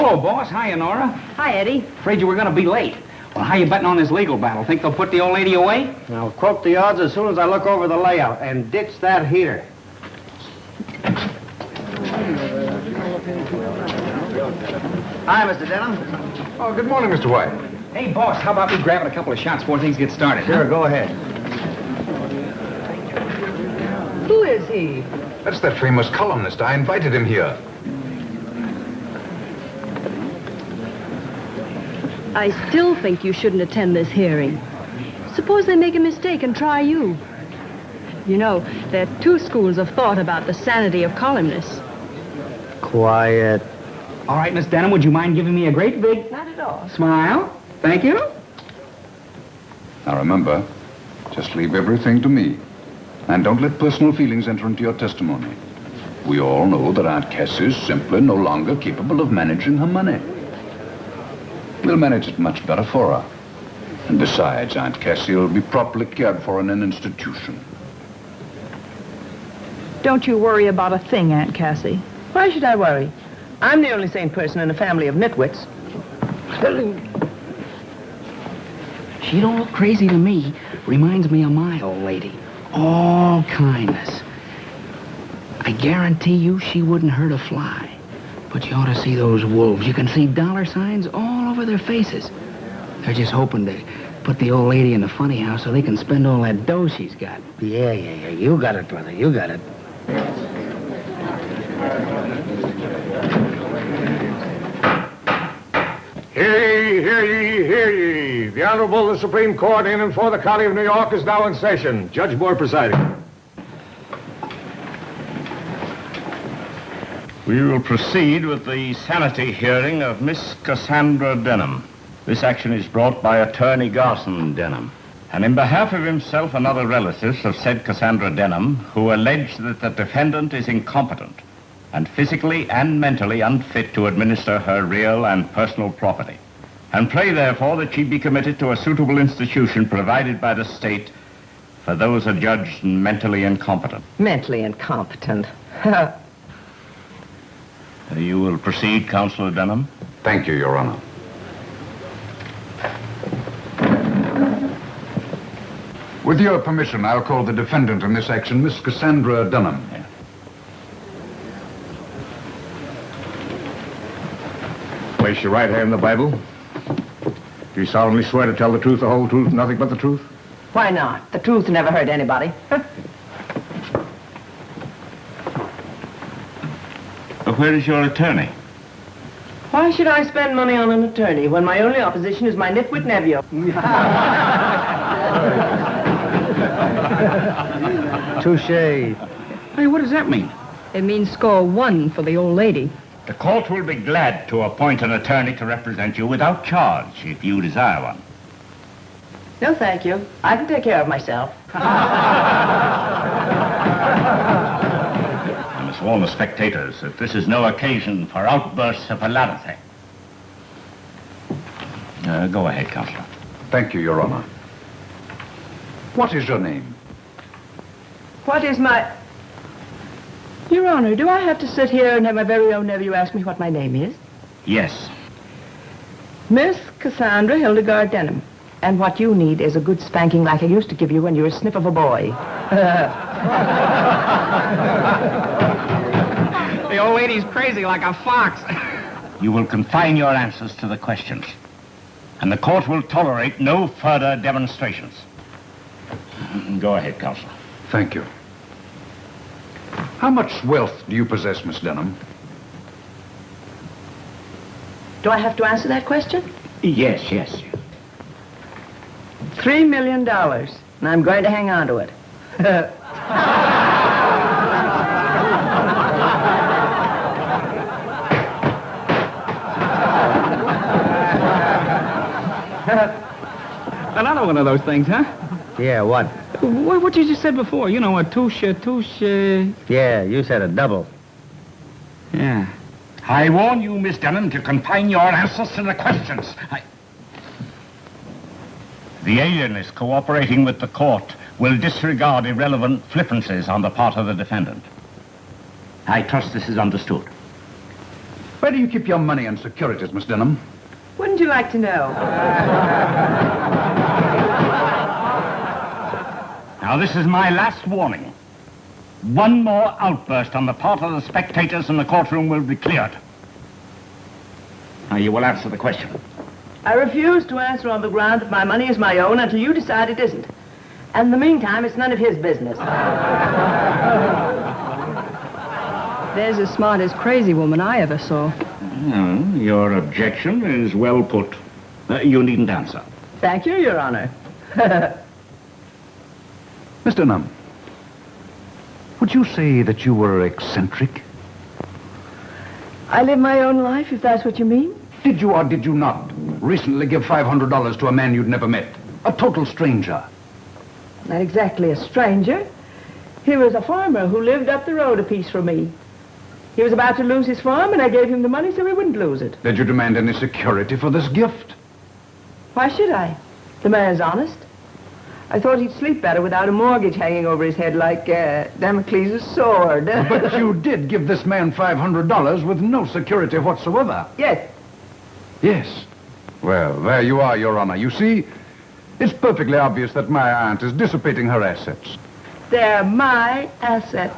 Hello, boss. Hiya, Nora. Hi, Eddie. Afraid you were going to be late. Well, how you betting on this legal battle? Think they'll put the old lady away? I'll quote the odds as soon as I look over the layout and ditch that heater. Hi, Mr. Denham. Oh, good morning, Mr. White. Hey, boss, how about me grabbing a couple of shots before things get started? Sure, go ahead. Who is he? That's that famous columnist. I invited him here. I still think you shouldn't attend this hearing. Suppose they make a mistake and try you. You know, there are two schools of thought about the sanity of columnists. Quiet. All right, Miss Denham, would you mind giving me a great big Not at all. smile? Thank you. Now remember, just leave everything to me. And don't let personal feelings enter into your testimony. We all know that Aunt Cass is simply no longer capable of managing her money. We'll manage it much better for her. And besides, Aunt Cassie will be properly cared for in an institution. Don't you worry about a thing, Aunt Cassie. Why should I worry? I'm the only sane person in a family of nitwits. She don't look crazy to me. Reminds me of my old lady. All kindness. I guarantee you she wouldn't hurt a fly. But you ought to see those wolves. You can see dollar signs all over their faces. They're just hoping to put the old lady in the funny house so they can spend all that dough she's got. Yeah. You got it, brother. You got it. Hear ye, hear ye. The Honorable the Supreme Court in and for the County of New York is now in session. Judge Moore presiding. We will proceed with the sanity hearing of Miss Cassandra Denham. This action is brought by Attorney Garson Denham, and in behalf of himself and other relatives of said Cassandra Denham, who allege that the defendant is incompetent and physically and mentally unfit to administer her real and personal property, and pray, therefore, that she be committed to a suitable institution provided by the state for those adjudged mentally incompetent. Mentally incompetent. You will proceed, Counselor Denham. Thank you, Your Honor. With your permission, I'll call the defendant in this action, Miss Cassandra Denham. Yeah. Place your right hand in the Bible. Do you solemnly swear to tell the truth, the whole truth, nothing but the truth? Why not? The truth never hurt anybody. Where is your attorney? Why should I spend money on an attorney when my only opposition is my nitwit nephew? Touche. Hey, what does that mean? It means score 1 for the old lady. The court will be glad to appoint an attorney to represent you without charge, if you desire one. No, thank you. I can take care of myself. I must warn the spectators that this is no occasion for outbursts of hilarity. Go ahead, Counselor. Thank you, Your Honor. What is your name? What is my... Your Honor, do I have to sit here and have my very own nephew ask me what my name is? Yes. Miss Cassandra Hildegard Denham. And what you need is a good spanking like I used to give you when you were a snip of a boy. The old lady's crazy like a fox. You will confine your answers to the questions, and the court will tolerate no further demonstrations. Go ahead, Counselor. Thank you. How much wealth do you possess, Miss Denham? Do I have to answer that question? Yes. $3 million, and I'm going to hang on to it. Another one of those things, huh? Yeah, what? What you just said before, you know, a touche. Yeah, you said a double. Yeah. I warn you, Miss Denham, to confine your answers to the questions. The alienist cooperating with the court will disregard irrelevant flippancies on the part of the defendant. I trust this is understood. Where do you keep your money and securities, Miss Denham? Wouldn't you like to know? Now, this is my last warning. One more outburst on the part of the spectators and the courtroom will be cleared. Now, you will answer the question. I refuse to answer on the ground that my money is my own until you decide it isn't. And in the meantime, it's none of his business. There's the smartest crazy woman I ever saw. Your objection is well put. You needn't answer. Thank you, Your Honor. Miss Denham, would you say that you were eccentric? I live my own life, if that's what you mean. Did you or did you not recently give $500 to a man you'd never met? A total stranger? Not exactly a stranger. He was a farmer who lived up the road a piece from me. He was about to lose his farm, and I gave him the money so he wouldn't lose it. Did you demand any security for this gift? Why should I? The man's honest. I thought he'd sleep better without a mortgage hanging over his head like Damocles' sword. But you did give this man $500 with no security whatsoever. Yes. Yes. Well, there you are, Your Honor. You see, it's perfectly obvious that my aunt is dissipating her assets. They're my assets.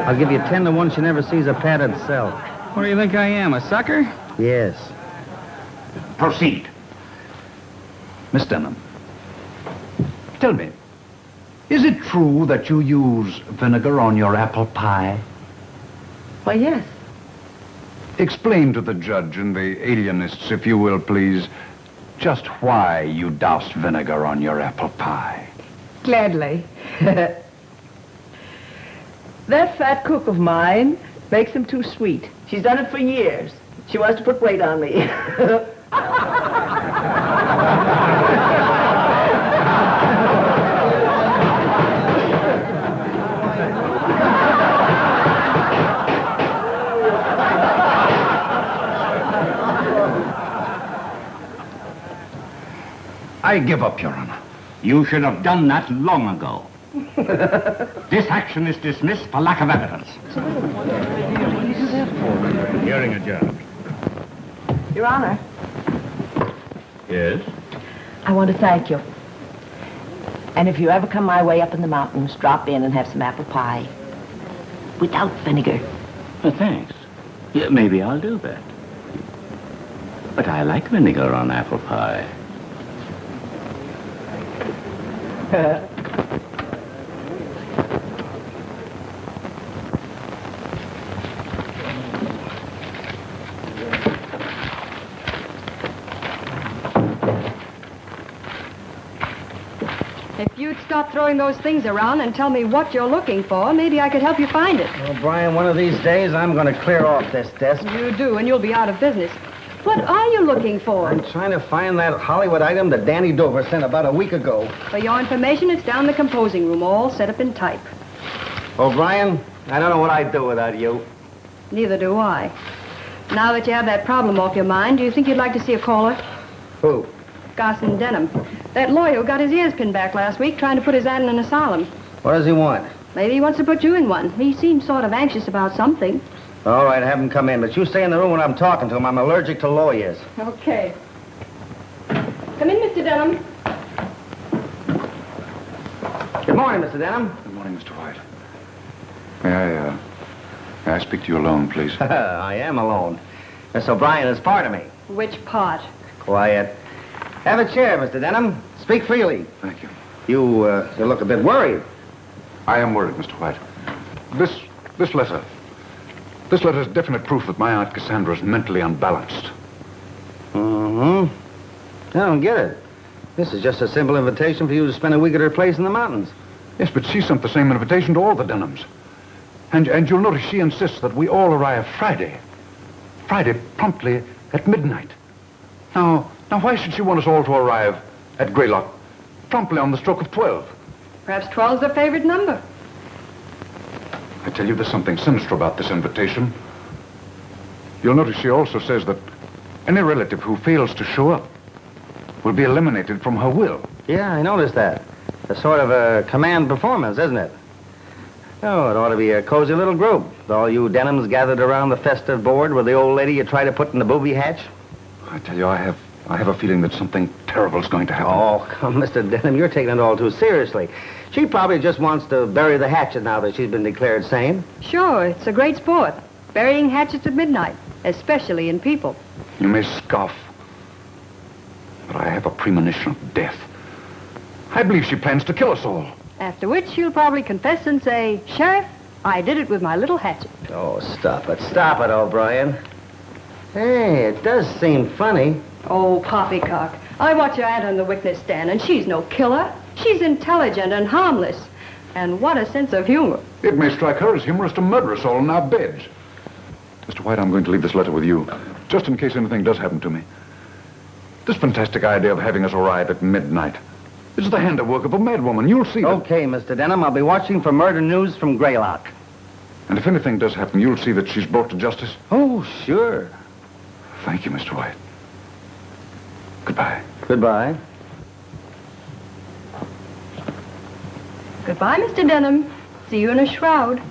I'll give you 10 to 1 she never sees a padded cell. What do you think I am, a sucker? Yes. Proceed. Miss Denham, tell me, is it true that you use vinegar on your apple pie? Why, yes. Explain to the judge and the alienists, if you will, please, just why you doused vinegar on your apple pie. Gladly. That fat cook of mine makes them too sweet. She's done it for years. She wants to put weight on me. I give up, Your Honor. You should have done that long ago. This action is dismissed for lack of evidence. Hearing adjourned. Your Honor, Yes? I want to thank you. And if you ever come my way up in the mountains, drop in and have some apple pie. Without vinegar. Well, thanks. Yeah, maybe I'll do that. But I like vinegar on apple pie. If you'd stop throwing those things around and tell me what you're looking for, maybe I could help you find it. Well, Brian, one of these days I'm going to clear off this desk. You do, and you'll be out of business. What are you looking for? I'm trying to find that Hollywood item that Danny Dover sent about a week ago. For your information, it's down in the composing room, all set up in type. Oh, Brian, I don't know what I'd do without you. Neither do I. Now that you have that problem off your mind, do you think you'd like to see a caller? Who? Garson Denham. That lawyer who got his ears pinned back last week trying to put his aunt in an asylum. What does he want? Maybe he wants to put you in one. He seems sort of anxious about something. All right, have him come in, but you stay in the room when I'm talking to him. I'm allergic to lawyers. Okay. Come in, Mr. Denham. Good morning, Mr. Denham. Good morning, Mr. White. May I speak to you alone, please? I am alone. Miss O'Brien is part of me. Which part? Quiet. Have a chair, Mr. Denham. Speak freely. Thank you. You look a bit worried. I am worried, Mr. White. This letter is definite proof that my Aunt Cassandra is mentally unbalanced. Mm-hmm. I don't get it. This is just a simple invitation for you to spend a week at her place in the mountains. Yes, but she sent the same invitation to all the Denhams. And you'll notice she insists that we all arrive Friday. Friday, promptly at midnight. Now, why should she want us all to arrive at Greylock promptly on the stroke of 12? Perhaps 12's their favorite number. I tell you, there's something sinister about this invitation. You'll notice she also says that any relative who fails to show up will be eliminated from her will. Yeah, I noticed that. A sort of a command performance, isn't it? Oh, it ought to be a cozy little group. With all you Denhams gathered around the festive board with the old lady you try to put in the booby hatch. I tell you, I have a feeling that something terrible's going to happen. Oh, come, Mr. Denham, you're taking it all too seriously. She probably just wants to bury the hatchet now that she's been declared sane. Sure, it's a great sport. Burying hatchets at midnight, especially in people. You may scoff, but I have a premonition of death. I believe she plans to kill us all. After which she'll probably confess and say, Sheriff, I did it with my little hatchet. Oh, stop it, O'Brien. Hey, it does seem funny. Oh, poppycock. I watch your aunt on the witness stand, and she's no killer. She's intelligent and harmless. And what a sense of humor. It may strike her as humorous to murder us all in our beds. Mr. White, I'm going to leave this letter with you, just in case anything does happen to me. This fantastic idea of having us arrive at midnight is the handiwork of a madwoman. You'll see that. Okay, Mr. Denham, I'll be watching for murder news from Greylock. And if anything does happen, you'll see that she's brought to justice. Oh, sure. Thank you, Mr. White. Goodbye. Goodbye. Goodbye, Mr. Denham. See you in a shroud.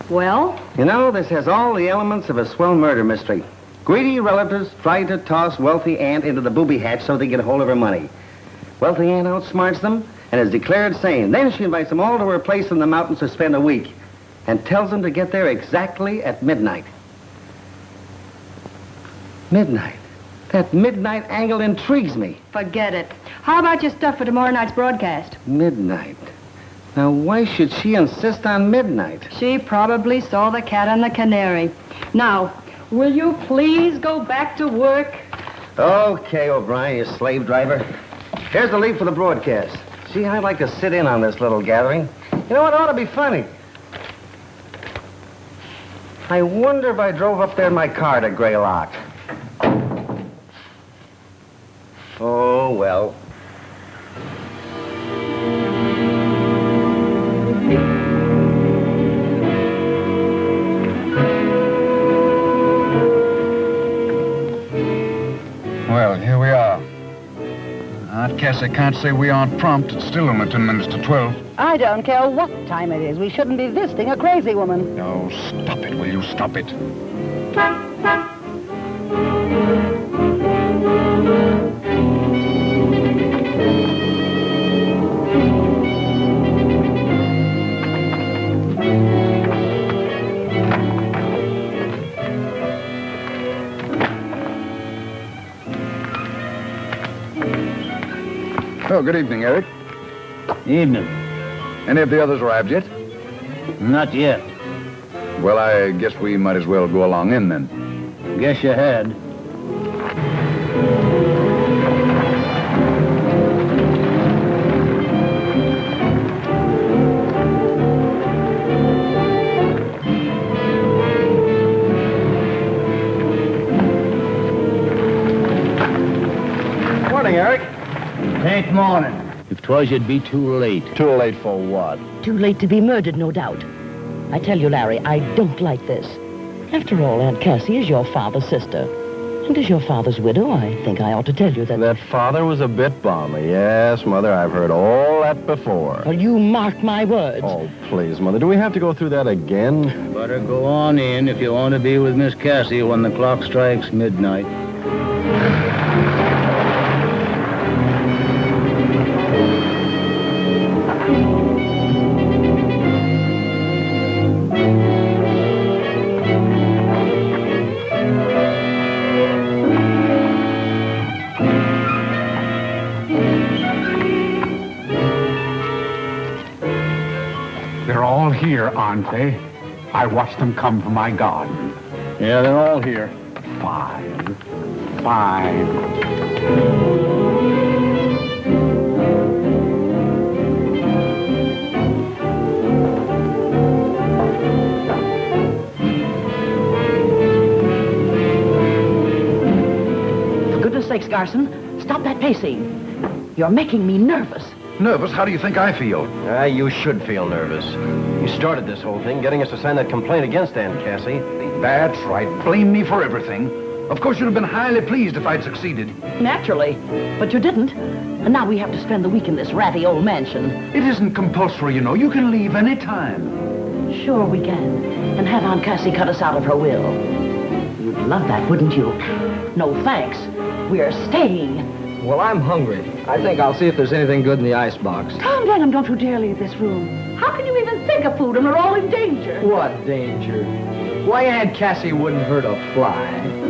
Well? You know, this has all the elements of a swell murder mystery. Greedy relatives try to toss wealthy aunt into the booby hatch so they get hold of her money. Wealthy aunt outsmarts them and is declared sane. Then she invites them all to her place in the mountains to spend a week and tells them to get there exactly at midnight. Midnight. That midnight angle intrigues me. Forget it. How about your stuff for tomorrow night's broadcast? Midnight. Now, why should she insist on midnight? She probably saw the cat and the canary. Now, will you please go back to work? Okay, O'Brien, you slave driver. Here's the lead for the broadcast. See, I'd like to sit in on this little gathering. You know, it ought to be funny. I wonder if I drove up there in my car to Greylock. Oh, well. Well, here we are. Aunt Cassie can't say we aren't prompt. It's still only 10 minutes to 12. I don't care what time it is. We shouldn't be visiting a crazy woman. No, stop it, will you? Stop it. Oh, good evening, Eric. Evening. Any of the others arrived yet? Not yet. Well, I guess we might as well go along in then. Guess you had. Morning, Eric. Ain't morning. If 'twas, you'd be too late. Too late for what? Too late to be murdered, no doubt. I tell you, Larry, I don't like this. After all, Aunt Cassie is your father's sister. And as your father's widow, I think I ought to tell you that... That father was a bit balmy. Yes, Mother, I've heard all that before. Well, you mark my words. Oh, please, Mother, do we have to go through that again? Better go on in if you want to be with Miss Cassie when the clock strikes midnight. They're all here, aren't they? I watched them come from my garden. Yeah, they're all here. Fine. Fine. For goodness sakes, Garson, stop that pacing. You're making me nervous. Nervous? How do you think I feel? You should feel nervous. You started this whole thing, getting us to sign that complaint against Aunt Cassie. That's right. Blame me for everything. Of course, you'd have been highly pleased if I'd succeeded. Naturally. But you didn't. And now we have to spend the week in this ratty old mansion. It isn't compulsory, you know. You can leave any time. Sure we can. And have Aunt Cassie cut us out of her will. You'd love that, wouldn't you? No thanks. We're staying. Well, I'm hungry. I think I'll see if there's anything good in the icebox. Tom Denham, don't you dare leave this room. How can you even think of food when we're all in danger? What danger? Why, Aunt Cassie wouldn't hurt a fly.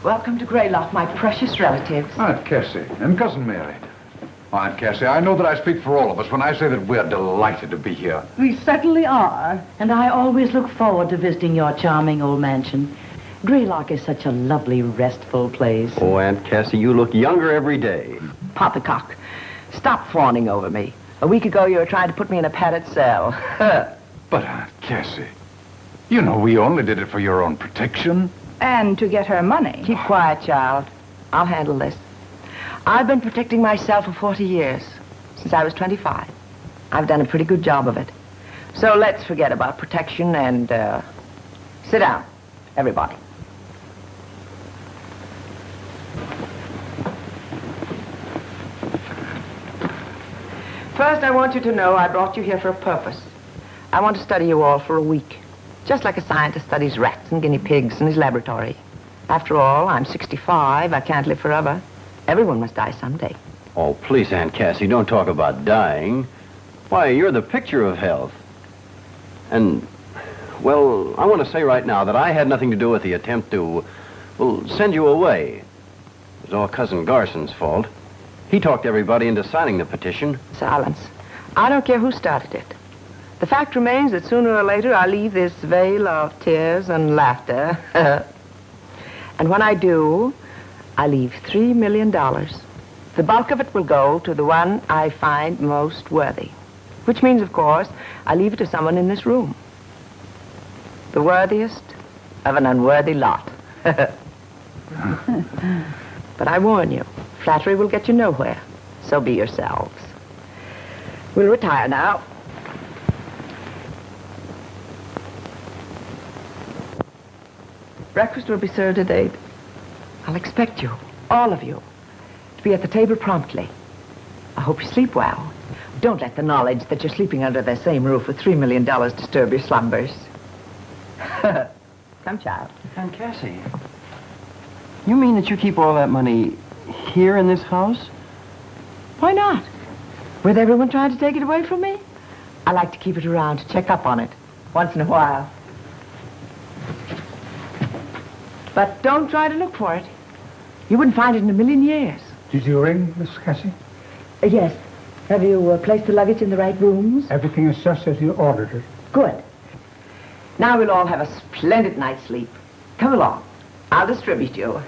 Welcome to Greylock, my precious relatives. Aunt Cassie and Cousin Mary. Aunt Cassie, I know that I speak for all of us when I say that we're delighted to be here. We certainly are. And I always look forward to visiting your charming old mansion. Greylock is such a lovely, restful place. Oh, Aunt Cassie, you look younger every day. Poppycock, stop fawning over me. A week ago, you were trying to put me in a padded cell. But, Aunt Cassie, you know we only did it for your own protection. And to get her money. Keep quiet, child. I'll handle this. I've been protecting myself for 40 years, since I was 25. I've done a pretty good job of it. So let's forget about protection and, sit down, everybody. First, I want you to know I brought you here for a purpose. I want to study you all for a week. Just like a scientist studies rats and guinea pigs in his laboratory. After all, I'm 65. I can't live forever. Everyone must die someday. Oh, please, Aunt Cassie, don't talk about dying. Why, you're the picture of health. And, well, I want to say right now that I had nothing to do with the attempt to, well, send you away. It was all Cousin Garson's fault. He talked everybody into signing the petition. Silence. I don't care who started it. The fact remains that sooner or later I'll leave this vale of tears and laughter. And when I do, I leave $3 million. The bulk of it will go to the one I find most worthy. Which means, of course, I leave it to someone in this room. The worthiest of an unworthy lot. But I warn you, flattery will get you nowhere. So be yourselves. We'll retire now. Breakfast will be served at 8. I'll expect you, all of you, to be at the table promptly. I hope you sleep well. Don't let the knowledge that you're sleeping under the same roof with $3 million disturb your slumbers. Come, child. Aunt Cassie, you mean that you keep all that money here in this house? Why not? With everyone trying to take it away from me? I like to keep it around to check up on it once in a while. But don't try to look for it. You wouldn't find it in a million years. Did you ring, Miss Cassie? Yes. Have you placed the luggage in the right rooms? Everything is just as you ordered it. Good. Now we'll all have a splendid night's sleep. Come along. I'll distribute you.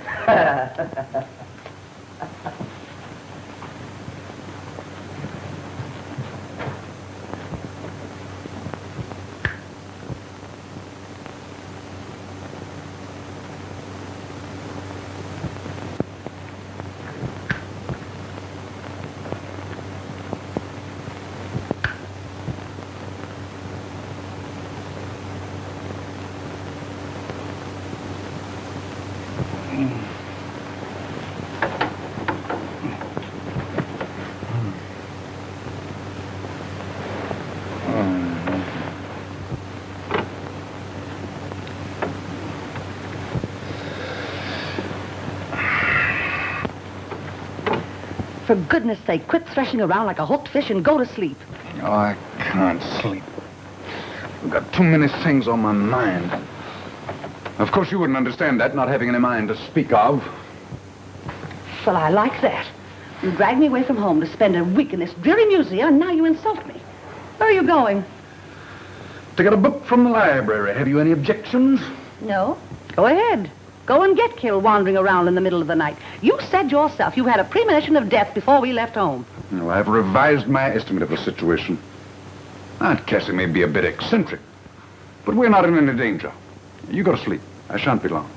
For goodness sake, quit threshing around like a hooked fish and go to sleep. Oh, I can't sleep. I've got too many things on my mind. Of course, you wouldn't understand that, not having any mind to speak of. Well, I like that. You dragged me away from home to spend a week in this dreary museum, and now you insult me. Where are you going? To get a book from the library. Have you any objections? No. Go ahead. Go and get killed wandering around in the middle of the night. You said yourself you had a premonition of death before we left home. Well, I've revised my estimate of the situation. Aunt Cassie may be a bit eccentric, but we're not in any danger. You go to sleep. I shan't be long.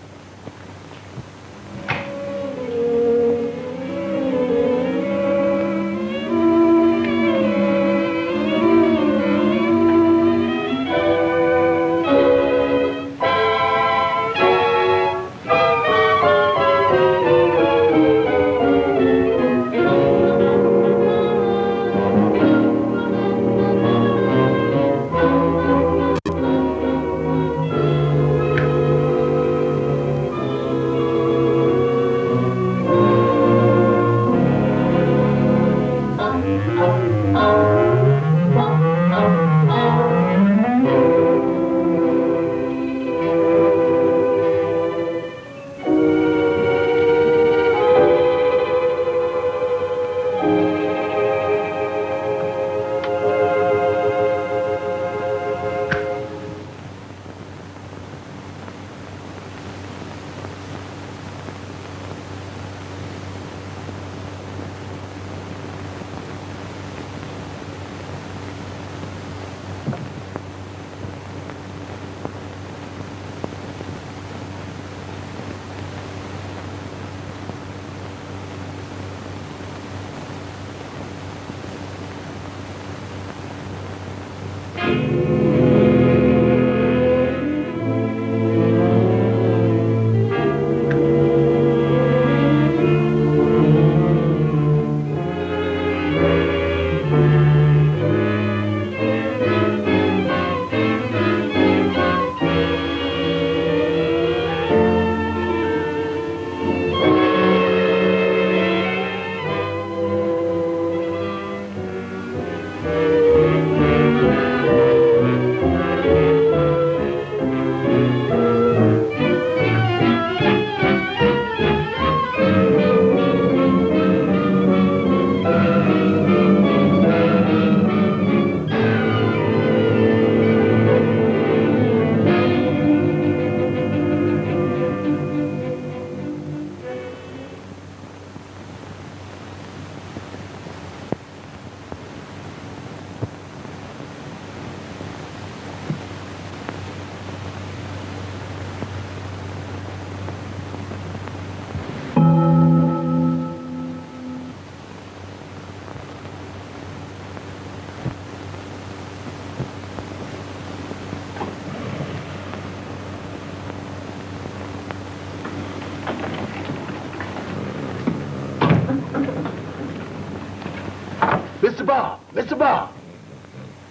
Mr. Bob! Mr. Bob!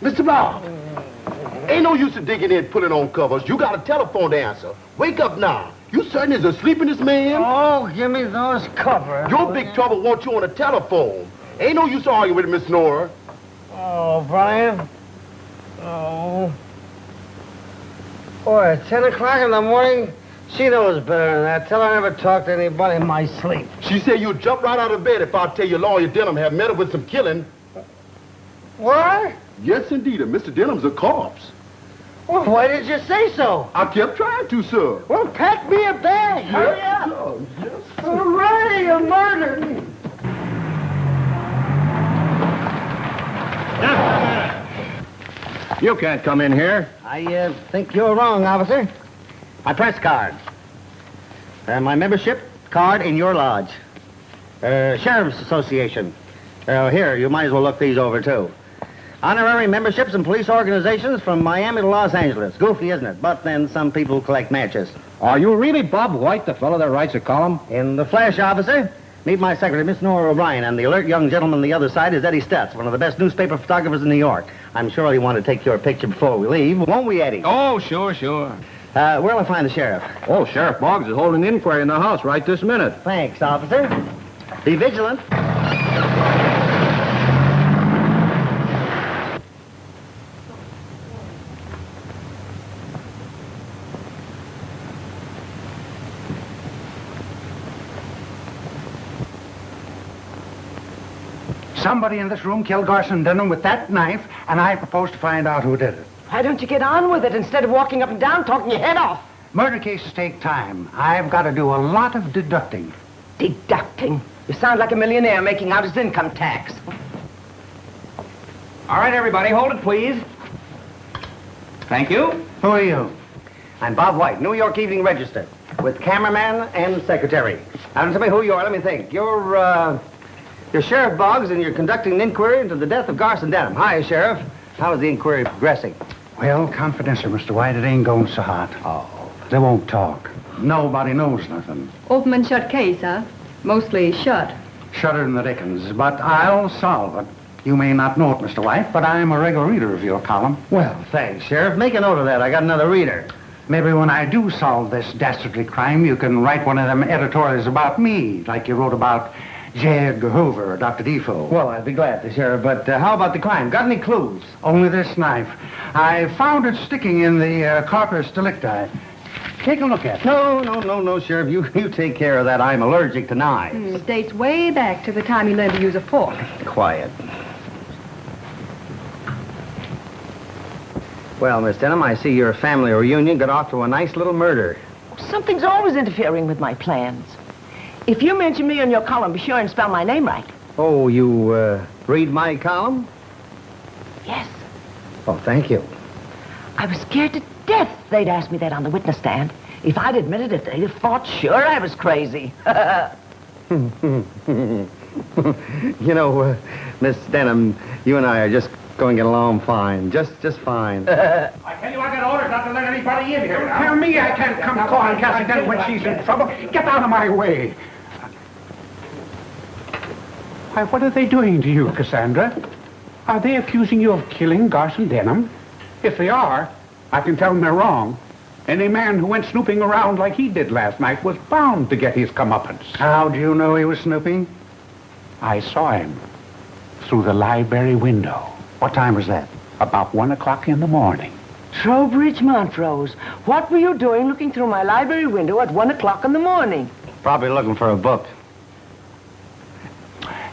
Mr. Bob! Ain't no use of digging in pulling on covers. You got a telephone to answer. Wake up now. You certain is asleep in this man? Oh, give me those covers. Your big trouble wants you on the telephone. Ain't no use arguing with Miss Nora. Oh, Brian. Oh. Boy, at 10 o'clock in the morning? She knows better than that. Tell her I never talk to anybody in my sleep. She said you'd jump right out of bed if I tell you Lawyer Denham had met her with some killing. What? Yes, indeed. And Mr. Denham's a corpse. Well, why did you say so? I kept trying to, sir. Well, pack me a bag. Hurry up. Sir. Yes, sir. Hooray, a murder. You can't come in here. I think you're wrong, officer. My press card. My membership card in your lodge. Sheriff's Association. Here, you might as well look these over, too. Honorary memberships in police organizations from Miami to Los Angeles. Goofy, isn't it? But then some people collect matches. Are you really Bob White, the fellow that writes a column? In the flesh, officer. Meet my secretary, Miss Nora O'Brien, and the alert young gentleman on the other side is Eddie Stutz, one of the best newspaper photographers in New York. I'm sure he'll want to take your picture before we leave. Won't we, Eddie? Oh, sure, sure. Where'll I find the sheriff? Oh, Sheriff Boggs is holding an inquiry in the house right this minute. Thanks, officer. Be vigilant. Somebody in this room killed Garson Denham with that knife, and I propose to find out who did it. Why don't you get on with it instead of walking up and down talking your head off? Murder cases take time. I've got to do a lot of deducting. Deducting. You sound like a millionaire making out his income tax. All right, everybody, hold it, please. Thank you. Who are you? I'm Bob White, New York Evening Register, with cameraman and secretary. Now, tell me who you are. Let me think. You're Sheriff Boggs, and you're conducting an inquiry into the death of Garson Denham. Hi, Sheriff. How is the inquiry progressing? Well, confidential, Mr. White, it ain't going so hot. Oh. They won't talk. Nobody knows nothing. Open and shut case, huh? Mostly shut. Shudder in the dickens, but I'll solve it. You may not know it, Mr. White, but I'm a regular reader of your column. Well, thanks, Sheriff. Make a note of that. I got another reader. Maybe when I do solve this dastardly crime, you can write one of them editorials about me, like you wrote about J. Edgar Hoover or Dr. Defoe. Well, I'd be glad to, Sheriff, but how about the crime? Got any clues? Only this knife. I found it sticking in the corpus delicti. Take a look at it. No, Sheriff. You take care of that. I'm allergic to knives. Dates way back to the time you learned to use a fork. Quiet. Well, Miss Denham, I see your family reunion got off to a nice little murder. Something's always interfering with my plans. If you mention me in your column, be sure and spell my name right. Oh, you read my column? Yes. Oh, thank you. I was scared to death they'd ask me that on the witness stand. If I'd admitted it, they'd have thought sure I was crazy. You know, Miss Denham, you and I are just going to get along fine. Just fine. I tell you, I got orders not to let anybody in here. Don't tell me I can't come calling Cassie Denham when she's in trouble. Get out of my way. Why, what are they doing to you, Cassandra? Are they accusing you of killing Garson Denham? If they are, I can tell them they're wrong. Any man who went snooping around like he did last night was bound to get his comeuppance. How do you know he was snooping? I saw him through the library window. What time was that? About 1 o'clock in the morning. Trowbridge Montrose, what were you doing looking through my library window at 1 o'clock in the morning? Probably looking for a book.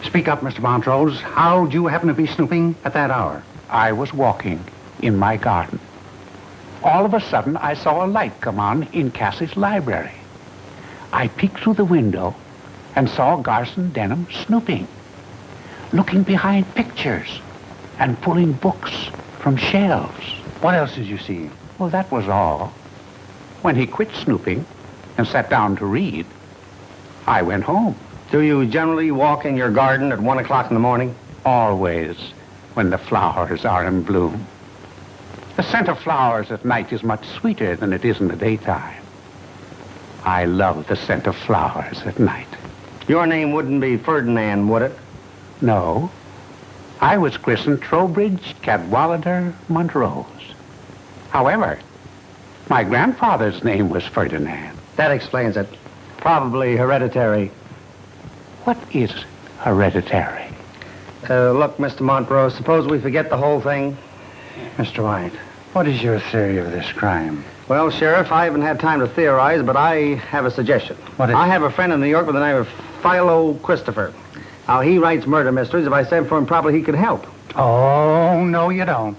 Speak up, Mr. Montrose. How'd you happen to be snooping at that hour? I was walking in my garden. All of a sudden, I saw a light come on in Cassie's library. I peeked through the window and saw Garson Denham snooping, looking behind pictures and pulling books from shelves. What else did you see? Well, that was all. When he quit snooping and sat down to read, I went home. Do you generally walk in your garden at 1 o'clock in the morning? Always, when the flowers are in bloom. The scent of flowers at night is much sweeter than it is in the daytime. I love the scent of flowers at night. Your name wouldn't be Ferdinand, would it? No. I was christened Trowbridge Cadwallader Montrose. However, my grandfather's name was Ferdinand. That explains it. Probably hereditary. What is hereditary? Look, Mr. Montrose, suppose we forget the whole thing? Mr. White, what is your theory of this crime? Well, Sheriff, I haven't had time to theorize, but I have a suggestion. What is I have a friend in New York with the name of Philo Christopher. Now, he writes murder mysteries. If I sent for him, probably he could help. Oh, no, you don't.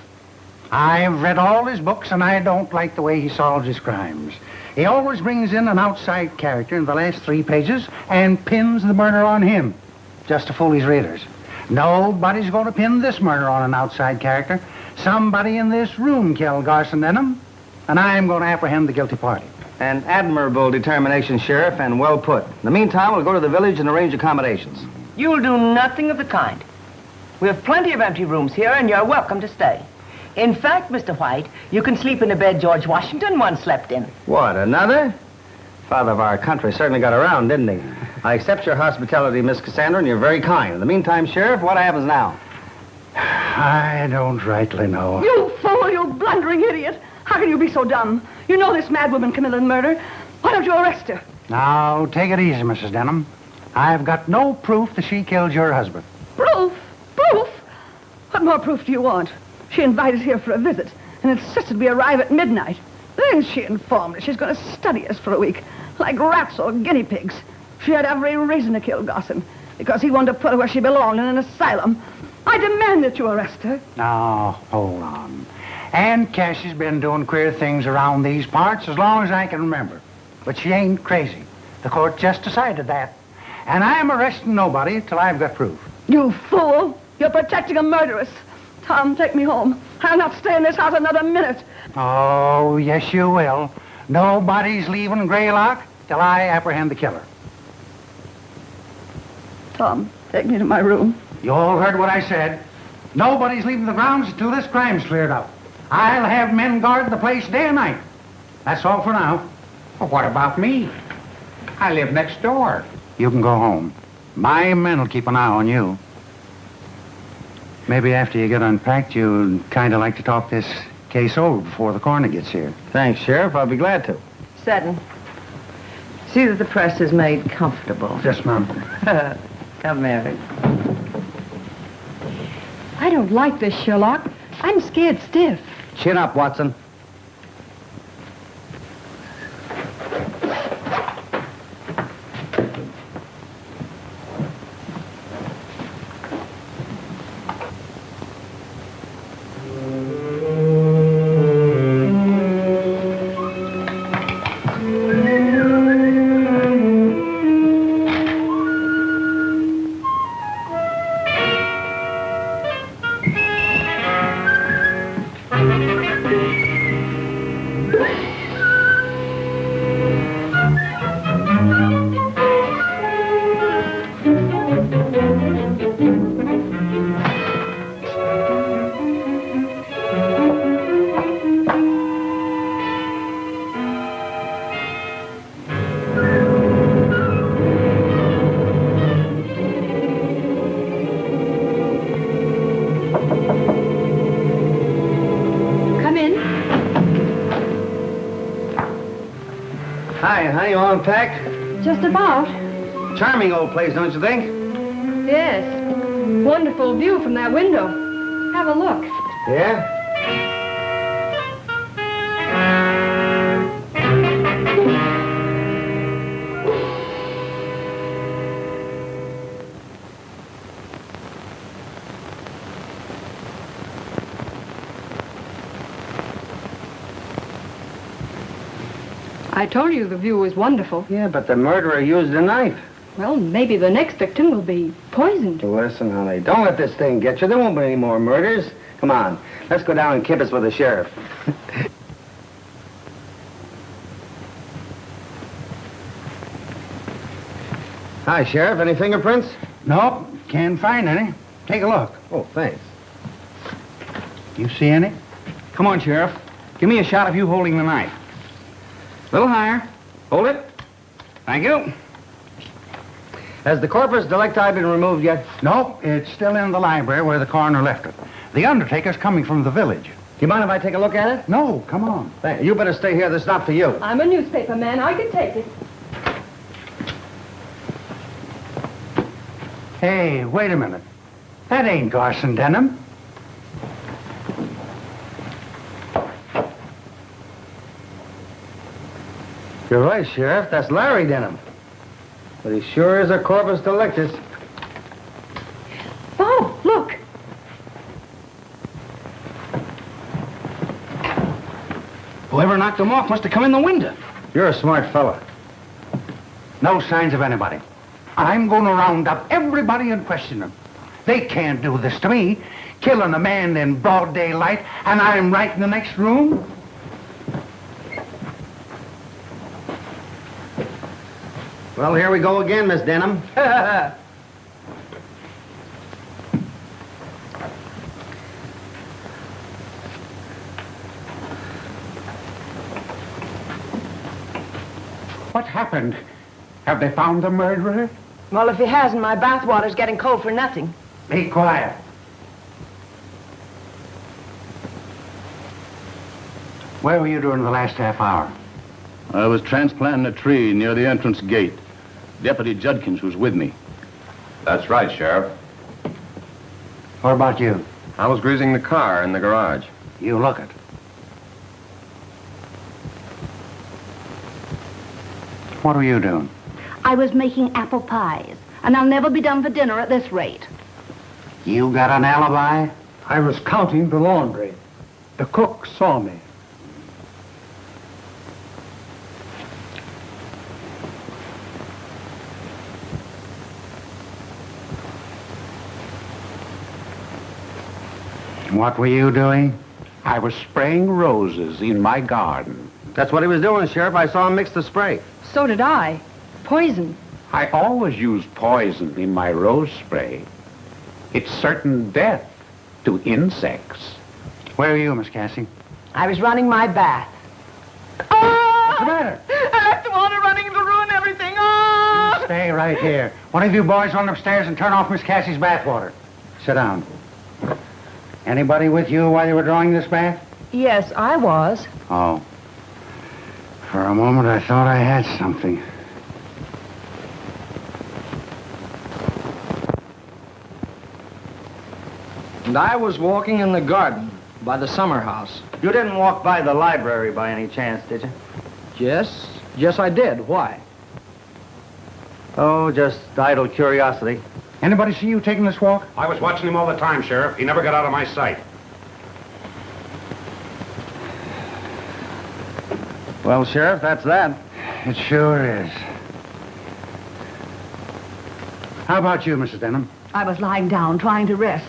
I've read all his books, and I don't like the way he solves his crimes. He always brings in an outside character in the last 3 pages and pins the murder on him, just to fool his readers. Nobody's going to pin this murder on an outside character. Somebody in this room killed Garson Denham, and I'm going to apprehend the guilty party. An admirable determination, Sheriff, and well put. In the meantime, we'll go to the village and arrange accommodations. You'll do nothing of the kind. We have plenty of empty rooms here, and you're welcome to stay. In fact, Mr. White, you can sleep in a bed George Washington once slept in. What, another? Father of our country certainly got around, didn't he? I accept your hospitality, Miss Cassandra, and you're very kind. In the meantime, Sheriff, what happens now? I don't rightly know. You fool, you blundering idiot. How can you be so dumb? You know this mad woman committed murder. Why don't you arrest her? Now, take it easy, Mrs. Denham. I've got no proof that she killed your husband. Proof? Proof? What more proof do you want? She invited us here for a visit and insisted we arrive at midnight. Then she informed us she's going to study us for a week, like rats or guinea pigs. She had every reason to kill Garson, because he wanted to put her where she belonged, in an asylum. I demand that you arrest her. Now, hold on. Aunt Cassie's been doing queer things around these parts as long as I can remember. But she ain't crazy. The court just decided that. And I'm arresting nobody till I've got proof. You fool! You're protecting a murderess. Tom, take me home. I'll not stay in this house another minute. Oh, yes, you will. Nobody's leaving Greylock till I apprehend the killer. Tom, take me to my room. You all heard what I said. Nobody's leaving the grounds until this crime's cleared up. I'll have men guard the place day and night. That's all for now. Well, what about me? I live next door. You can go home. My men will keep an eye on you. Maybe after you get unpacked, you'd kind of like to talk this case over before the coroner gets here. Thanks, Sheriff. I'll be glad to. Seton, see that the press is made comfortable. Yes, ma'am. Come, Mary. I don't like this, Sherlock. I'm scared stiff. Chin up, Watson. Hi, honey, you all unpacked? Just about. Charming old place, don't you think? Yes. Wonderful view from that window. Have a look. Yeah? I told you the view was wonderful. Yeah, but the murderer used a knife. Well, maybe the next victim will be poisoned. Listen, honey, don't let this thing get you. There won't be any more murders. Come on, let's go down and kip us with the sheriff. Hi, Sheriff. Any fingerprints? Nope, can't find any. Take a look. Oh, thanks. You see any? Come on, Sheriff. Give me a shot of you holding the knife. A little higher. Hold it. Thank you. Has the corpus delicti been removed yet? Nope, it's still in the library where the coroner left it. The undertaker's coming from the village. Do you mind if I take a look at it? No, come on. You better stay here. This is not for you. I'm a newspaper man. I can take it. Hey, wait a minute. That ain't Garson Denham. You're right, Sheriff. That's Larry Denham. But he sure is a corpus delictus. Oh, look. Whoever knocked him off must have come in the window. You're a smart fella. No signs of anybody. I'm going to round up everybody and question them. They can't do this to me, killing a man in broad daylight, and I'm right in the next room. Well, here we go again, Miss Denham. What happened? Have they found the murderer? Well, if he hasn't, my bathwater's getting cold for nothing. Be quiet. Where were you during the last half hour? I was transplanting a tree near the entrance gate. Deputy Judkins was with me. That's right, Sheriff. What about you? I was greasing the car in the garage. You look it. What were you doing? I was making apple pies, and I'll never be done for dinner at this rate. You got an alibi? I was counting the laundry. The cook saw me. What were you doing? I was spraying roses in my garden. That's what he was doing, Sheriff. I saw him mix the spray. So did I. Poison. I always use poison in my rose spray. It's certain death to insects. Where are you, Miss Cassie? I was running my bath. What's the matter? I left the water running to ruin everything. Oh! Stay right here. One of you boys run upstairs and turn off Miss Cassie's bathwater. Sit down. Anybody with you while you were drawing this bath? Yes, I was. Oh. For a moment, I thought I had something. And I was walking in the garden by the summer house. You didn't walk by the library by any chance, did you? Yes, I did. Why? Oh, just idle curiosity. Anybody see you taking this walk? I was watching him all the time, Sheriff. He never got out of my sight. Well, Sheriff, that's that. It sure is. How about you, Mrs. Denham? I was lying down, trying to rest.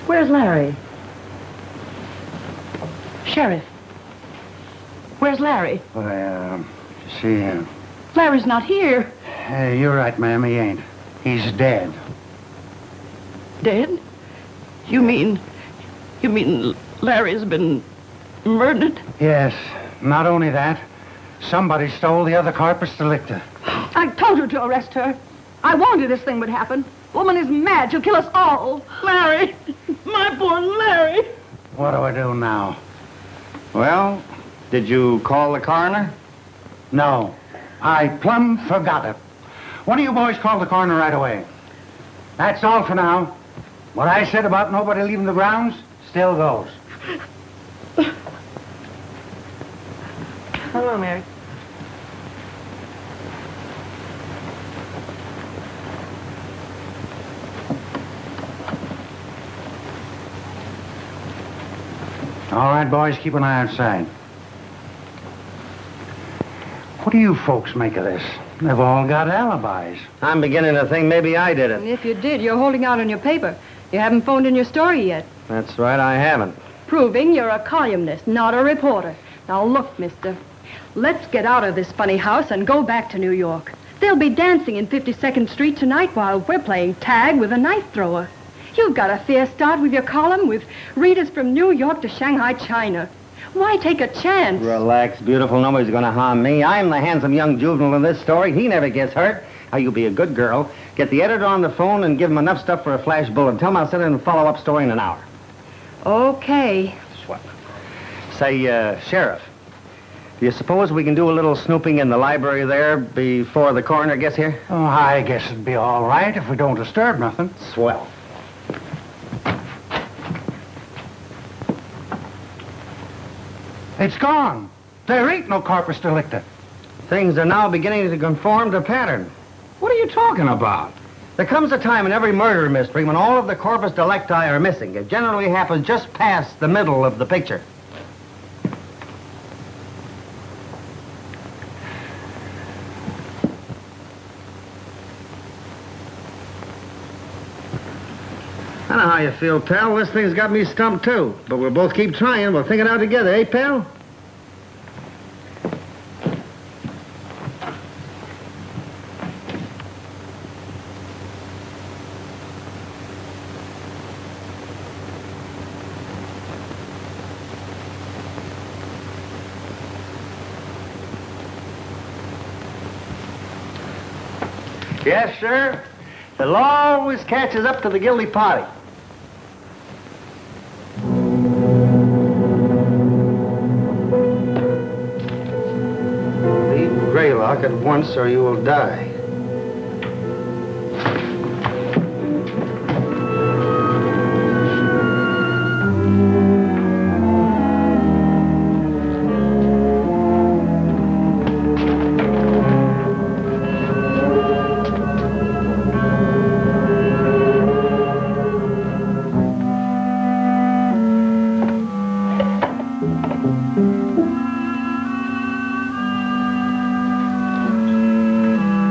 Where's Larry? Sheriff. Where's Larry? Well, see, Larry's not here. you're right, ma'am, he ain't. He's dead. Dead? You mean Larry's been murdered? Yes, not only that, somebody stole the other corpus delicti. I told you to arrest her. I warned you this thing would happen. Woman is mad. She'll kill us all. Larry! My poor Larry! What do I do now? Well, did you call the coroner? No, I plumb forgot it. One of you boys call the coroner right away. That's all for now. What I said about nobody leaving the grounds still goes. Hello, Mary. All right, boys, keep an eye outside. What do you folks make of this? They've all got alibis. I'm beginning to think maybe I did And it. if you did, you're holding out on your paper. You haven't phoned in your story yet. That's right, I haven't. Proving you're a columnist, not a reporter. Now look, mister. Let's get out of this funny house and go back to New York. They'll be dancing in 52nd Street tonight while we're playing tag with a knife thrower. You've got a fair start with your column with readers from New York to Shanghai, China. Why take a chance? Relax, beautiful. Nobody's going to harm me. I'm the handsome young juvenile in this story. He never gets hurt. Now, you be a good girl. Get the editor on the phone and give him enough stuff for a flash bulletin. Tell him I'll send in a follow-up story in an hour. Okay. Swell. Say, Sheriff, do you suppose we can do a little snooping in the library there before the coroner gets here? Oh, I guess it'd be all right if we don't disturb nothing. Swell. It's gone. There ain't no corpus delicti. Things are now beginning to conform to pattern. What are you talking about? There comes a time in every murder mystery when all of the corpus delicti are missing. It generally happens just past the middle of the picture. I know how you feel, pal. This thing's got me stumped, too. But we'll both keep trying. We'll think it out together, eh, pal? Yes, sir. The law always catches up to the guilty party. Leave Greylock at once or you will die.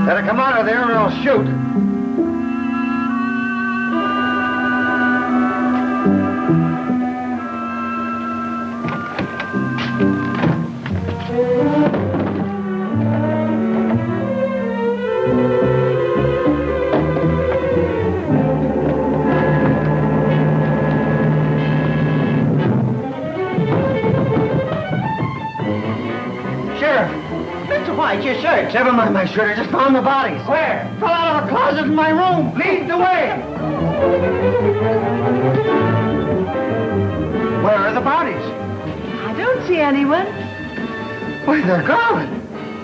Better come out of there or I'll shoot. Mr. White, your shirt. Never mind my shirt. I just found the bodies. Where? Fell out of a closet in my room. Lead the way. Where are the bodies? I don't see anyone. Where they're gone.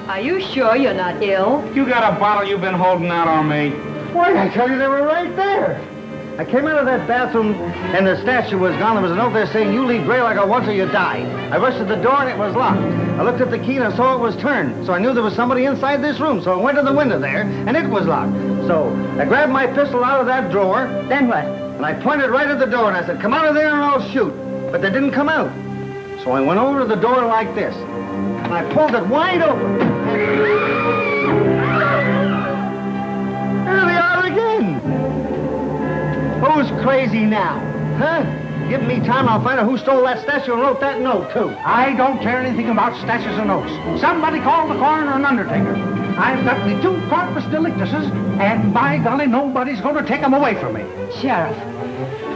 Are you sure you're not ill? You got a bottle you've been holding out on me. Why, I tell you, they were right there. I came out of that bathroom, and the statue was gone. There was a note there saying, "You leave Greylock at once or you die." I rushed to the door, and it was locked. I looked at the key, and I saw it was turned. So I knew there was somebody inside this room. So I went to the window there, and it was locked. So I grabbed my pistol out of that drawer. Then what? And I pointed right at the door, and I said, "Come out of there, and I'll shoot." But they didn't come out. So I went over to the door like this, and I pulled it wide open. There they are again. Who's crazy now? Huh? Give me time, I'll find out who stole that statue and wrote that note, too. I don't care anything about statues and notes. Somebody call the coroner and undertaker. I've got the 2 corpus delictuses, and by golly, nobody's going to take them away from me. Sheriff,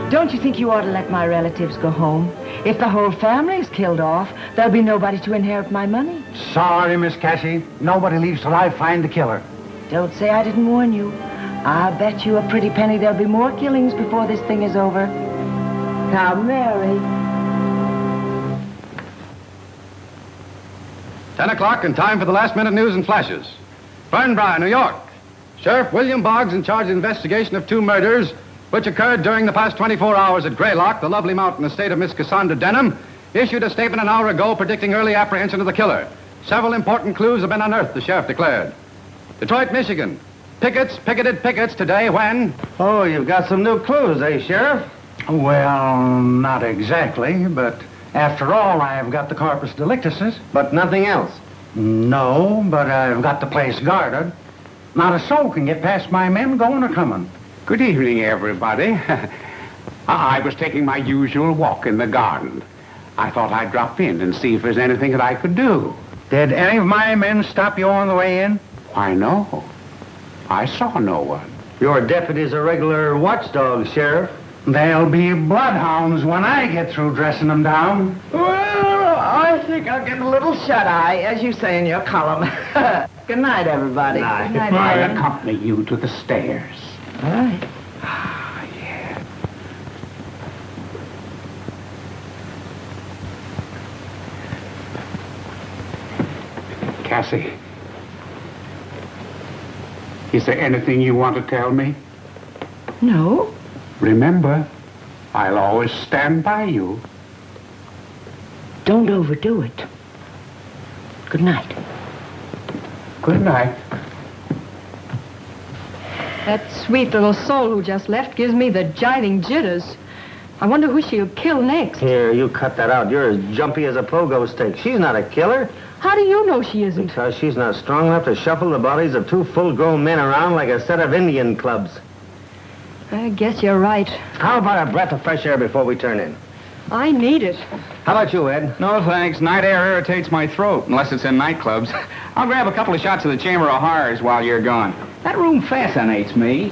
don't you think you ought to let my relatives go home? If the whole family is killed off, there'll be nobody to inherit my money. Sorry, Miss Cassie. Nobody leaves till I find the killer. Don't say I didn't warn you. I'll bet you a pretty penny there'll be more killings before this thing is over. Now, Mary. 10 o'clock and time for the last-minute news and flashes. Fernbrough, New York. Sheriff William Boggs, in charge of the investigation of 2 murders which occurred during the past 24 hours at Greylock, the lovely mountain estate of Miss Cassandra Denham, issued a statement an hour ago predicting early apprehension of the killer. Several important clues have been unearthed, the sheriff declared. Detroit, Michigan. Pickets picketed pickets today when... Oh, you've got some new clues, eh, Sheriff? Well, not exactly, but after all, I've got the corpus delictuses. But nothing else? No, but I've got the place guarded. Not a soul can get past my men going or coming. Good evening, everybody. I was taking my usual walk in the garden. I thought I'd drop in and see if there's anything that I could do. Did any of my men stop you on the way in? Why, no. I saw no one. Your deputy's a regular watchdog, Sheriff. There'll be bloodhounds when I get through dressing them down. Well, I think I'll get a little shut-eye, as you say in your column. Good night, everybody. Good night. Good night, I Marian. accompany you to the stairs. All right. Cassie, is there anything you want to tell me? No. Remember, I'll always stand by you. Don't overdo it. Good night. Good night. That sweet little soul who just left gives me the jiving jitters. I wonder who she'll kill next. Here, you cut that out. You're as jumpy as a pogo stick. She's not a killer. How do you know she isn't? Because she's not strong enough to shuffle the bodies of 2 full-grown men around like a set of Indian clubs. I guess you're right. How about a breath of fresh air before we turn in? I need it. How about you, Ed? No, thanks. Night air irritates my throat, unless it's in nightclubs. I'll grab a couple of shots of the Chamber of Horrors while you're gone. That room fascinates me.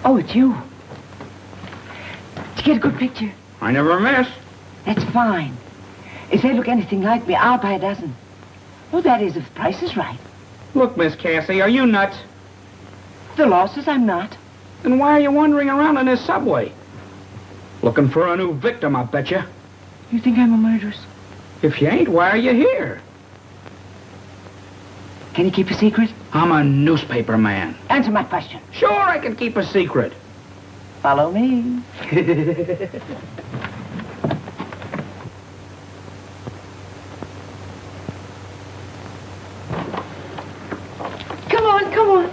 Oh, it's you. Did you get a good picture? I never miss. That's fine. If they look anything like me, I'll buy a dozen. Well, that is, if the price is right. Look, Miss Cassie, are you nuts? The law says I'm not. Then why are you wandering around in this subway? Looking for a new victim, I betcha. You think I'm a murderess? If you ain't, why are you here? Can you keep a secret? I'm a newspaper man. Answer my question. Sure, I can keep a secret. Follow me. Come on, come on.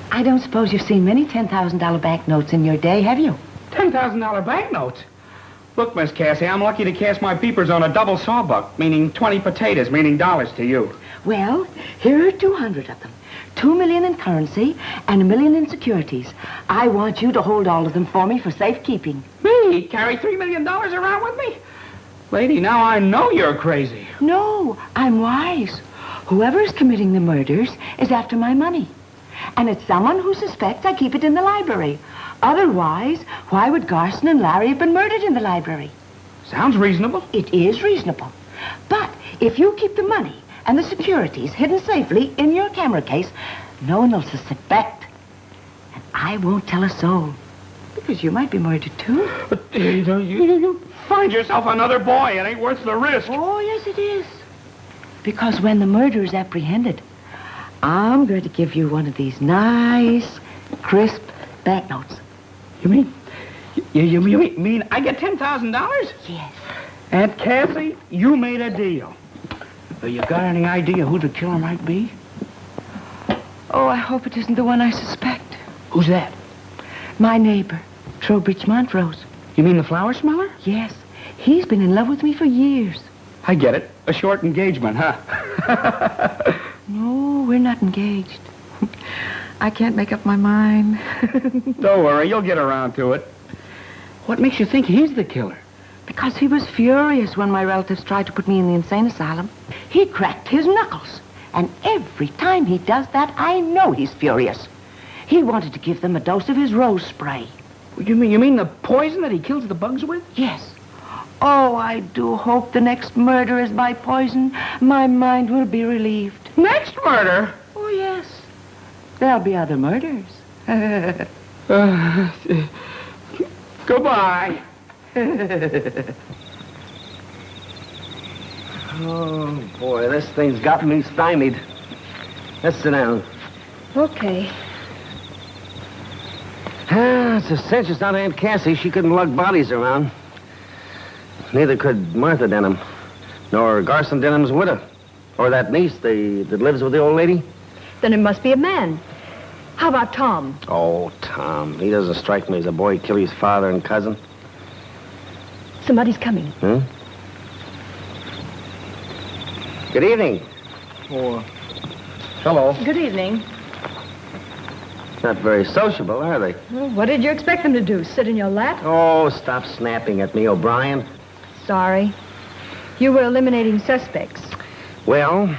I don't suppose you've seen many $10,000 banknotes in your day, have you? $10,000 banknotes? Look, Miss Cassie, I'm lucky to cast my peepers on a double sawbuck, meaning 20 potatoes, meaning dollars to you. Well, here are 200 of them. 2 million in currency and 1 million in securities. I want you to hold all of them for me for safekeeping. Me? Carry $3 million around with me? Lady, now I know you're crazy. No, I'm wise. Whoever is committing the murders is after my money. And it's someone who suspects I keep it in the library. Otherwise, why would Garson and Larry have been murdered in the library? Sounds reasonable. It is reasonable. But if you keep the money and the securities hidden safely in your camera case, no one will suspect. And I won't tell a soul. Because you might be murdered, too. But you find yourself another boy. It ain't worth the risk. Oh, yes, it is. Because when the murderer is apprehended, I'm going to give you one of these nice, crisp banknotes. You mean I get $10,000? Yes. Aunt Cassie, you made a deal. You got any idea who the killer might be? Oh, I hope it isn't the one I suspect. Who's that? My neighbor, Trowbridge Montrose. You mean the flower smeller? Yes. He's been in love with me for years. I get it. A short engagement, huh? No, we're not engaged. I can't make up my mind. Don't worry, you'll get around to it. What makes you think he's the killer? Because he was furious when my relatives tried to put me in the insane asylum. He cracked his knuckles. And every time he does that, I know he's furious. He wanted to give them a dose of his rose spray. You mean the poison that he kills the bugs with? Yes. Oh, I do hope the next murder is by poison. My mind will be relieved. Next murder? Oh, yes. There'll be other murders. Goodbye. Oh, boy, this thing's got me stymied. Let's sit down. Okay. It's a cinch it's not Aunt Cassie. She couldn't lug bodies around. Neither could Martha Denham, nor Garson Denham's widow, or that niece that lives with the old lady. Then it must be a man. How about Tom? Oh, Tom. He doesn't strike me as a boy who'd kill his father and cousin. Somebody's coming. Huh? Good evening. Oh, hello. Good evening. Not very sociable, are they? Well, what did you expect them to do? Sit in your lap? Oh, stop snapping at me, O'Brien. Sorry. You were eliminating suspects. Well,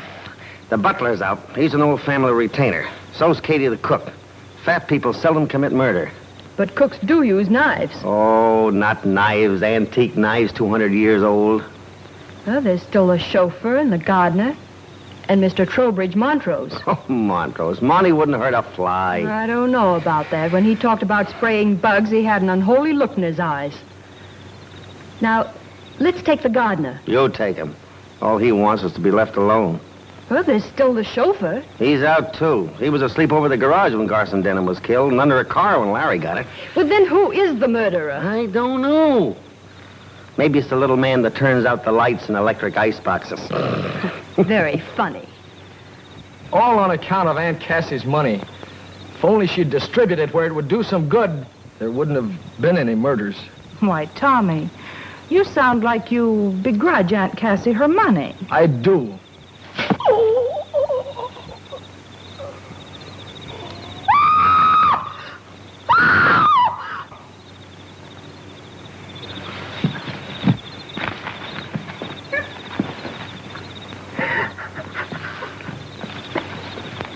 the butler's out. He's an old family retainer. So's Katie the cook. Fat people seldom commit murder. But cooks do use knives. Oh, not knives. Antique knives, 200 years old. Well, there's still the chauffeur and the gardener. And Mr. Trowbridge Montrose. Oh, Montrose. Monty wouldn't hurt a fly. I don't know about that. When he talked about spraying bugs, he had an unholy look in his eyes. Now, let's take the gardener. You take him. All he wants is to be left alone. Well, there's still the chauffeur. He's out, too. He was asleep over the garage when Garson Denham was killed and under a car when Larry got it. Well, then who is the murderer? I don't know. Maybe it's the little man that turns out the lights in electric ice boxes. Very funny. All on account of Aunt Cassie's money. If only she'd distribute it where it would do some good, there wouldn't have been any murders. Why, Tommy, you sound like you begrudge Aunt Cassie her money. I do.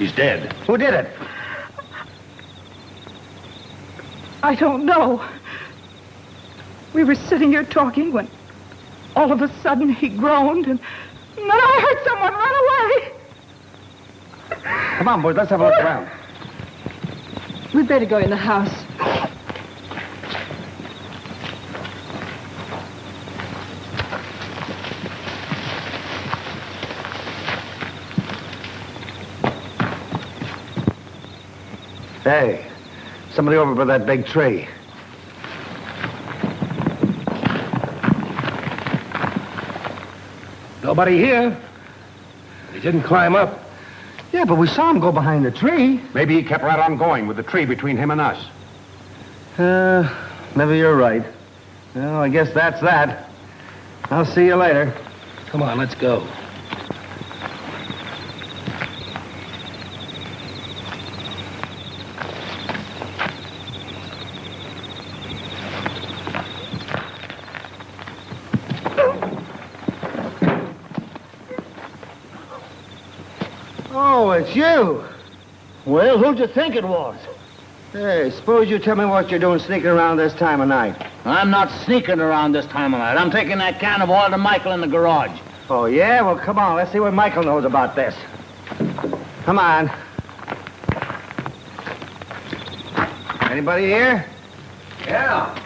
He's dead. Who did it? I don't know. We were sitting here talking when all of a sudden he groaned and then I heard someone run away. Come on, boys, let's have a look around. We'd better go in the house. Hey, somebody over by that big tree. Nobody here. He didn't climb up. Yeah, but we saw him go behind the tree. Maybe he kept right on going with the tree between him and us. Maybe you're right. Well, I guess that's that. I'll see you later. Come on, let's go. Oh, it's you. Well, who'd you think it was? Hey, suppose you tell me what you're doing sneaking around this time of night. I'm not sneaking around this time of night. I'm taking that can of oil to Michael in the garage. Oh, yeah? Well, come on. Let's see what Michael knows about this. Come on. Anybody here? Yeah.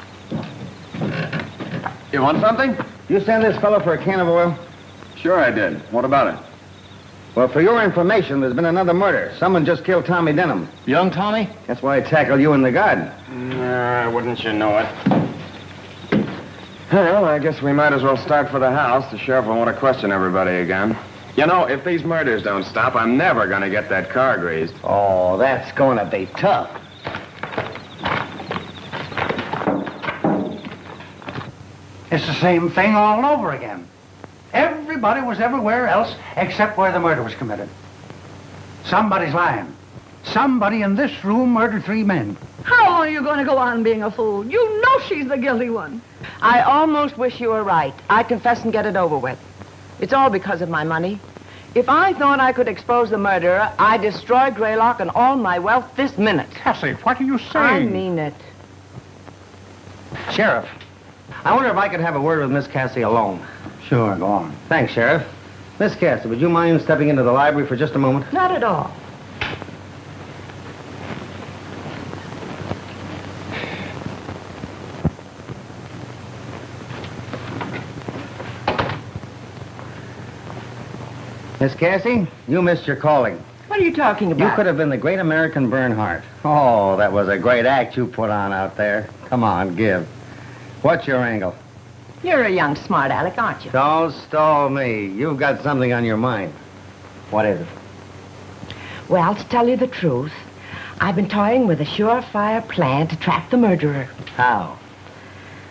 You want something? You send this fellow for a can of oil? Sure I did. What about it? Well, for your information, there's been another murder. Someone just killed Tommy Denham. Young Tommy? That's why I tackled you in the garden. Wouldn't you know it? Well, I guess we might as well start for the house. The sheriff will want to question everybody again. You know, if these murders don't stop, I'm never going to get that car greased. Oh, that's going to be tough. It's the same thing all over again. Everybody was everywhere else except where the murder was committed. Somebody's lying. Somebody in this room murdered 3 men. How long are you going to go on being a fool? You know she's the guilty one. I almost wish you were right. I'd confess and get it over with. It's all because of my money. If I thought I could expose the murderer, I'd destroy Greylock and all my wealth this minute. Cassie, what are you saying? I mean it. Sheriff, I wonder if I could have a word with Miss Cassie alone. Sure, go on. Thanks, Sheriff. Miss Cassie, would you mind stepping into the library for just a moment? Not at all. Miss Cassie, you missed your calling. What are you talking about? You could have been the great American Bernhardt. Oh, that was a great act you put on out there. Come on, give. What's your angle? You're a young smart aleck, aren't you? Don't stall me. You've got something on your mind. What is it? Well, to tell you the truth, I've been toying with a surefire plan to trap the murderer. How?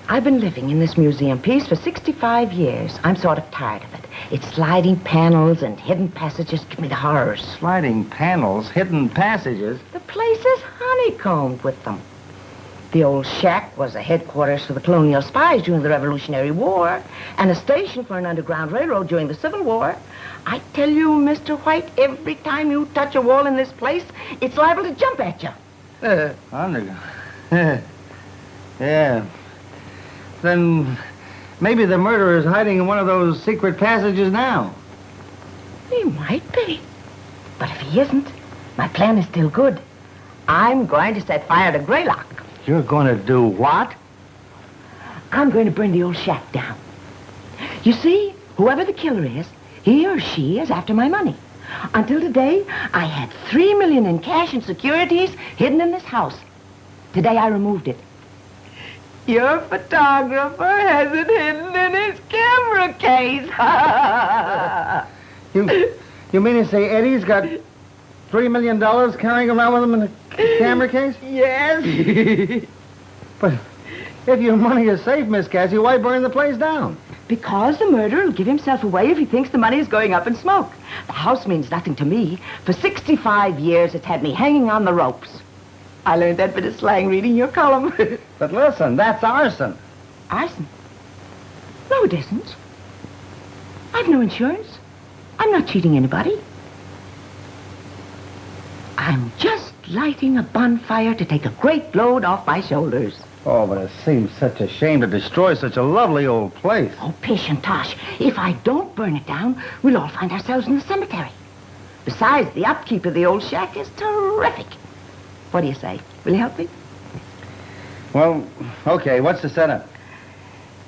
I've been living in this museum piece for 65 years. I'm sort of tired of it. Its sliding panels and hidden passages give me the horrors. Sliding panels, hidden passages. The place is honeycombed with them. The old shack was a headquarters for the colonial spies during the Revolutionary War and a station for an underground railroad during the Civil War. I tell you, Mr. White, every time you touch a wall in this place, it's liable to jump at you. Underground. Yeah. Then maybe the murderer is hiding in one of those secret passages now. He might be. But if he isn't, my plan is still good. I'm going to set fire to Greylock. You're going to do what? I'm going to burn the old shack down. You see, whoever the killer is, he or she is after my money. Until today, I had $3 million in cash and securities hidden in this house. Today, I removed it. Your photographer has it hidden in his camera case. You mean to say Eddie's got $3 million carrying around with him in a camera case? Yes. But if your money is safe, Miss Cassie, why burn the place down? Because the murderer will give himself away if he thinks the money is going up in smoke. The house means nothing to me. For 65 years, it's had me hanging on the ropes. I learned that bit of slang reading your column. But listen, that's arson. Arson? No, it isn't. I've no insurance. I'm not cheating anybody. I'm just lighting a bonfire to take a great load off my shoulders. Oh, but it seems such a shame to destroy such a lovely old place. Oh, Pish and Tosh, if I don't burn it down, we'll all find ourselves in the cemetery. Besides, the upkeep of the old shack is terrific. What do you say? Will you help me? Well, okay, what's the setup?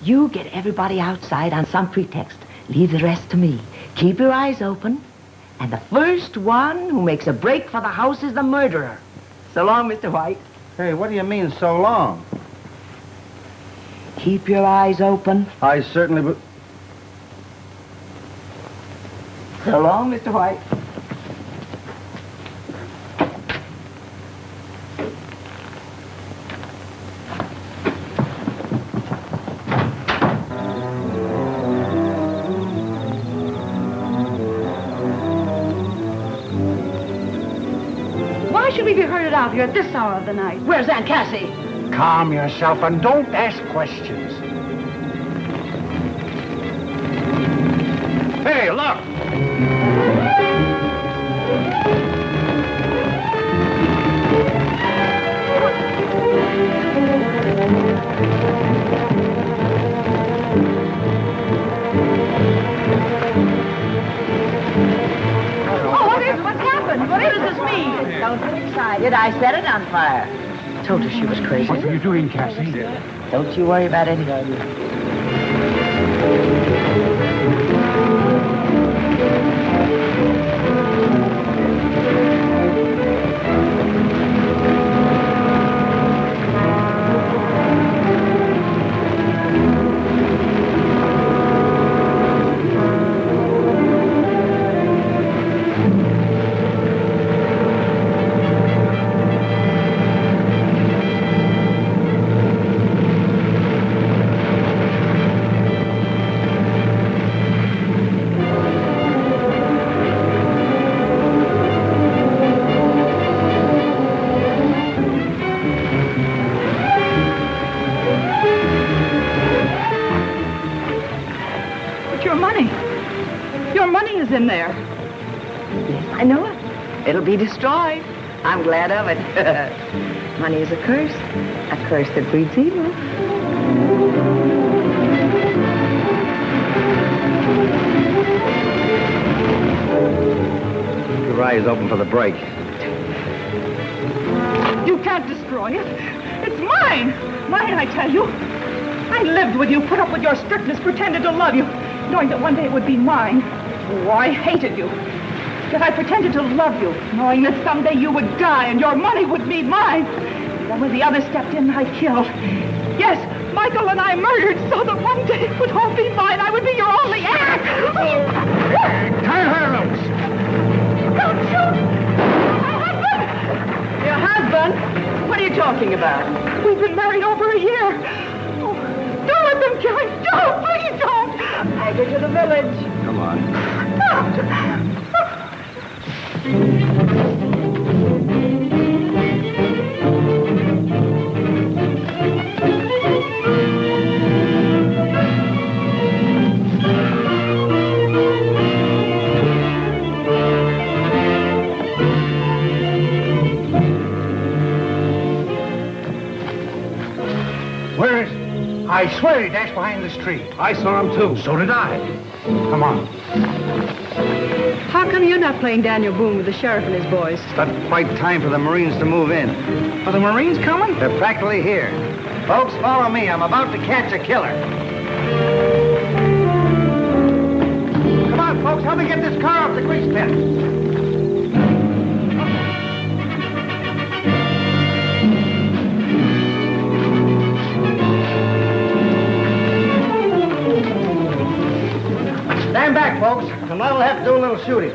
You get everybody outside on some pretext. Leave the rest to me. Keep your eyes open. And the first one who makes a break for the house is the murderer. So long, Mr. White. Hey, what do you mean, so long? Keep your eyes open. I certainly would. So long, Mr. White. Why should we be herded out here at this hour of the night? Where's Aunt Cassie? Calm yourself and don't ask questions. Hey, look! What's happened? What does this mean? Don't get excited. I set it on fire. Told her she was crazy. What are you doing, Cassie? Don't you worry about it. In there. Yes, I know it. It'll be destroyed. I'm glad of it. Money is a curse that breeds evil. Keep your eyes open for the break. You can't destroy it. It's mine. Mine, I tell you. I lived with you, put up with your strictness, pretended to love you, knowing that one day it would be mine. Oh, I hated you. Yet I pretended to love you, knowing that someday you would die and your money would be mine. Then when the others stepped in, I killed. Yes, Michael and I murdered so that one day it would all be mine. I would be your only heir. Tie her loose. Don't shoot! My husband! Your husband? What are you talking about? We've been married over a year. Oh, don't let them kill him. Don't! Please don't! Take her to the village. Come on. Where is he? I swear he dashed behind this tree. I saw him too. So did I. Come on. How come you're not playing Daniel Boone with the sheriff and his boys? It's not quite time for the Marines to move in. Are the Marines coming? They're practically here. Folks, follow me. I'm about to catch a killer. Come on, folks. Help me get this car off the grease pit. Stand back, folks. And I'll have to do a little shooting.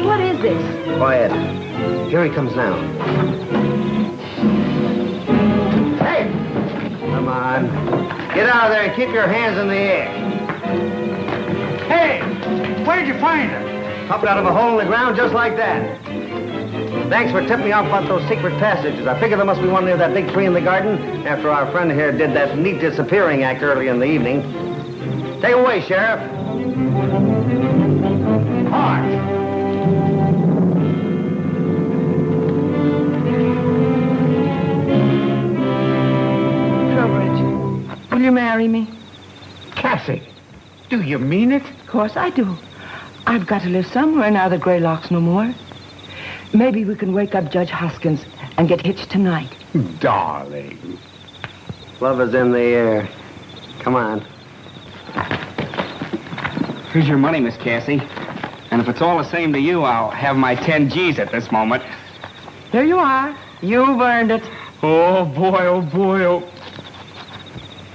What is this? Quiet. Here he comes now. Hey! Come on. Get out of there and keep your hands in the air. Hey! Where'd you find her? Popped out of a hole in the ground just like that. Thanks for tipping me off about those secret passages. I figure there must be one near that big tree in the garden after our friend here did that neat disappearing act early in the evening. Take it away, Sheriff. Marsh! Will you marry me? Cassie, do you mean it? Of course I do. I've got to live somewhere now that Greylock's no more. Maybe we can wake up Judge Hoskins and get hitched tonight. Darling. Love is in the air. Come on. Here's your money, Miss Cassie. And if it's all the same to you, I'll have my 10 G's at this moment. Here you are. You've earned it. Oh, boy, oh, boy, oh.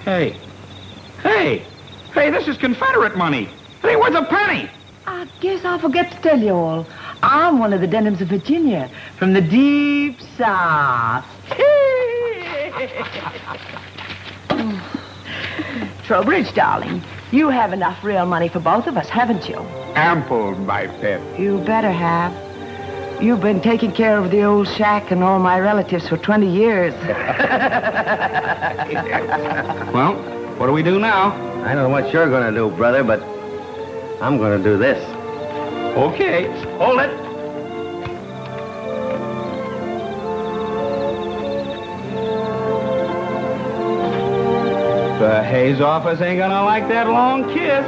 Hey. Hey, this is Confederate money. It ain't worth a penny. I guess I'll forget to tell you all. I'm one of the Denhams of Virginia, from the deep south. Trowbridge, darling, you have enough real money for both of us, haven't you? Ample, my pet. You better have. You've been taking care of the old shack and all my relatives for 20 years. Well, what do we do now? I don't know what you're going to do, brother, but I'm going to do this. Okay, hold it. The Hayes office ain't gonna like that long kiss.